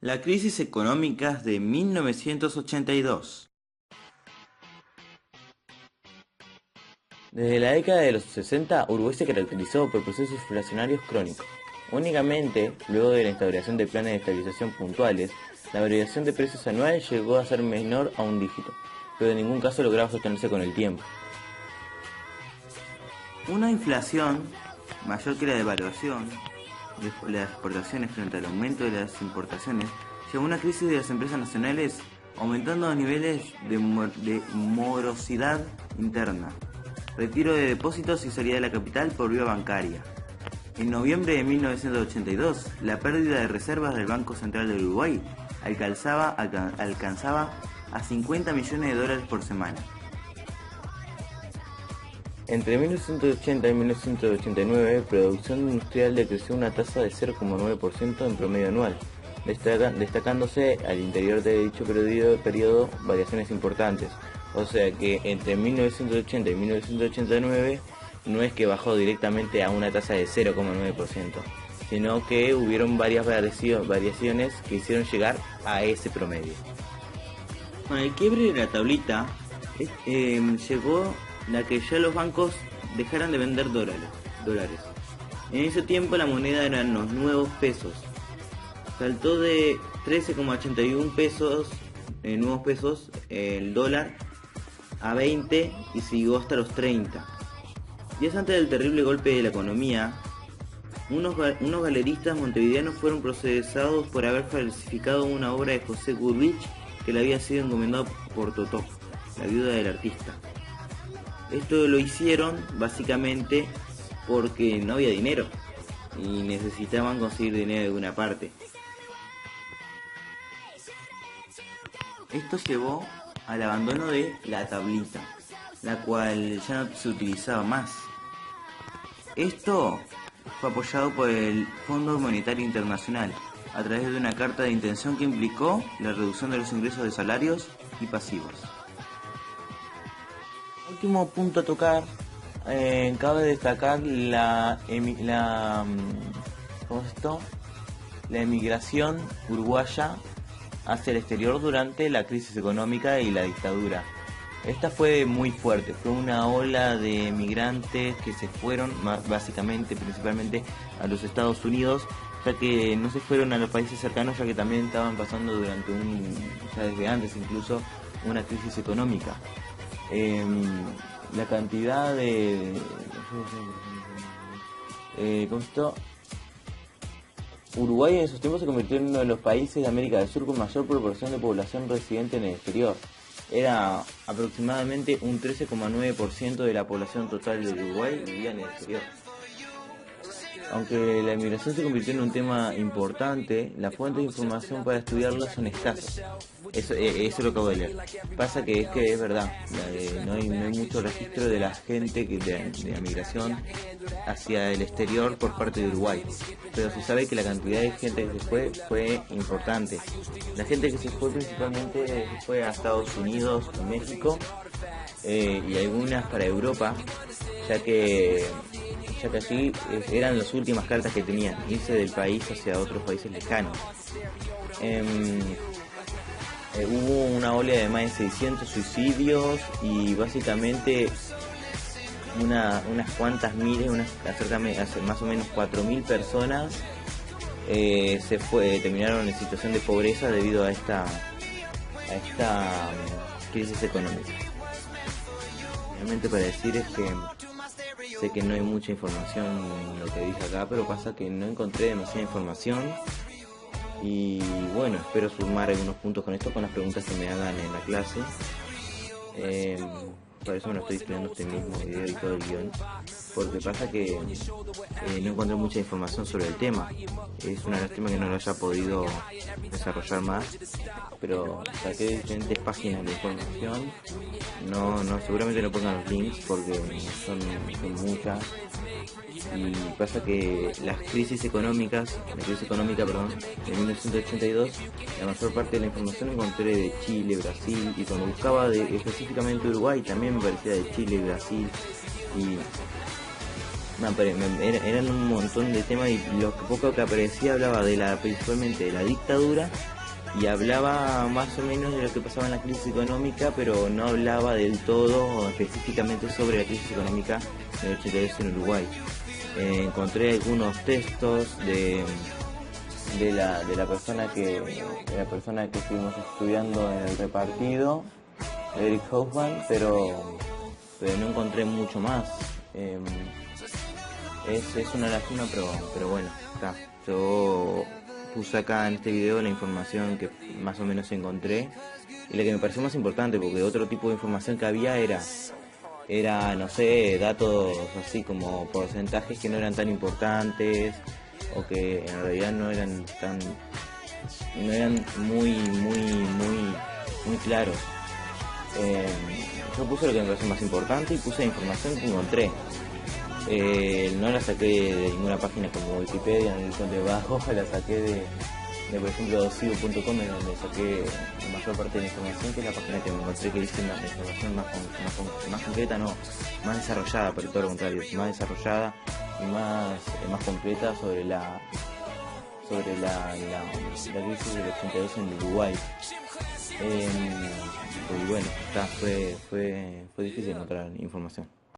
La crisis económica de 1982. Desde la década de los 60, Uruguay se caracterizó por procesos inflacionarios crónicos. Únicamente, luego de la instauración de planes de estabilización puntuales, la variación de precios anual llegó a ser menor a un dígito, pero en ningún caso lograba sostenerse con el tiempo. Una inflación mayor que la devaluación de las exportaciones frente al aumento de las importaciones llevó a una crisis de las empresas nacionales, aumentando los niveles de morosidad interna, retiro de depósitos y salida de la capital por vía bancaria. En noviembre de 1982, la pérdida de reservas del Banco Central de Uruguay alcanzaba a 50 millones de dólares por semana. Entre 1980 y 1989, la producción industrial decreció una tasa de 0,9% en promedio anual, destacándose al interior de dicho periodo variaciones importantes. O sea que entre 1980 y 1989 no es que bajó directamente a una tasa de 0,9%, sino que hubieron varias variaciones que hicieron llegar a ese promedio. Con el quiebre de la tablita, llegó la que ya los bancos dejaran de vender dólares. En ese tiempo la moneda eran los nuevos pesos. Saltó de 13,81 pesos, nuevos pesos, el dólar, a 20 y siguió hasta los 30. Días antes del terrible golpe de la economía, unos galeristas montevideanos fueron procesados por haber falsificado una obra de José Goodrich que le había sido encomendado por Totó, la viuda del artista. Esto lo hicieron básicamente porque no había dinero y necesitaban conseguir dinero de alguna parte. Esto llevó al abandono de la tablita, la cual ya no se utilizaba más. Esto fue apoyado por el Fondo Monetario Internacional a través de una carta de intención que implicó la reducción de los ingresos de salarios y pasivos. Último punto a tocar, cabe destacar la emigración uruguaya hacia el exterior durante la crisis económica y la dictadura. Esta fue muy fuerte, fue una ola de migrantes que se fueron principalmente a los Estados Unidos, ya que no se fueron a los países cercanos, ya que también estaban pasando ya desde antes incluso, una crisis económica. La cantidad Uruguay en esos tiempos se convirtió en uno de los países de América del Sur con mayor proporción de población residente en el exterior. Era aproximadamente un 13,9% de la población total de Uruguay vivía en el exterior. Aunque la inmigración se convirtió en un tema importante, las fuentes de información para estudiarla son escasas. Eso lo acabo de leer. Pasa que es verdad, no hay mucho registro de la gente de la migración hacia el exterior por parte de Uruguay. Pero se sabe que la cantidad de gente que se fue importante. La gente que se fue principalmente se fue a Estados Unidos y México, y algunas para Europa, ya que allí eran las últimas cartas que tenían, irse del país hacia otros países lejanos. Hubo una ola de más de 600 suicidios y básicamente unas cuantas miles, más o menos 4.000 personas terminaron en situación de pobreza debido a esta crisis económica. Realmente para decir es que sé que no hay mucha información en lo que dije acá, pero pasa que no encontré demasiada información. Y bueno, espero sumar algunos puntos con esto, con las preguntas que me hagan en la clase. Por eso me lo estoy estudiando este mismo video y todo el guión, porque pasa que no encontré mucha información sobre el tema. Es una lástima que no lo haya podido desarrollar más, pero saqué diferentes páginas de información. Seguramente no pongan los links porque son muchas. Y pasa que la crisis económica, de 1982, la mayor parte de la información encontré de Chile, Brasil, y cuando buscaba específicamente Uruguay también me parecía de Chile, Brasil, y eran un montón de temas y lo poco que aparecía hablaba principalmente de la dictadura y hablaba más o menos de lo que pasaba en la crisis económica, pero no hablaba del todo específicamente sobre la crisis económica del 82 en Uruguay. Encontré algunos textos de la persona que estuvimos estudiando en el repartido, Eric Hoffman, pero no encontré mucho más. Es una lástima, pero bueno, está. Yo puse acá en este video la información que más o menos encontré y la que me pareció más importante, porque otro tipo de información que había era no sé, datos así como porcentajes que no eran tan importantes o que en realidad no eran muy claros. Yo puse lo que me pareció más importante y puse la información que encontré. No la saqué de ninguna página como Wikipedia, en el de abajo, la saqué de por ejemplo sigo.com, en donde saqué la mayor parte de la información, que es la página que me encontré que dice una información más concreta, no, más desarrollada, pero todo lo contrario, más desarrollada y más completa sobre la crisis del 82 en Uruguay. Y bueno, fue difícil encontrar información.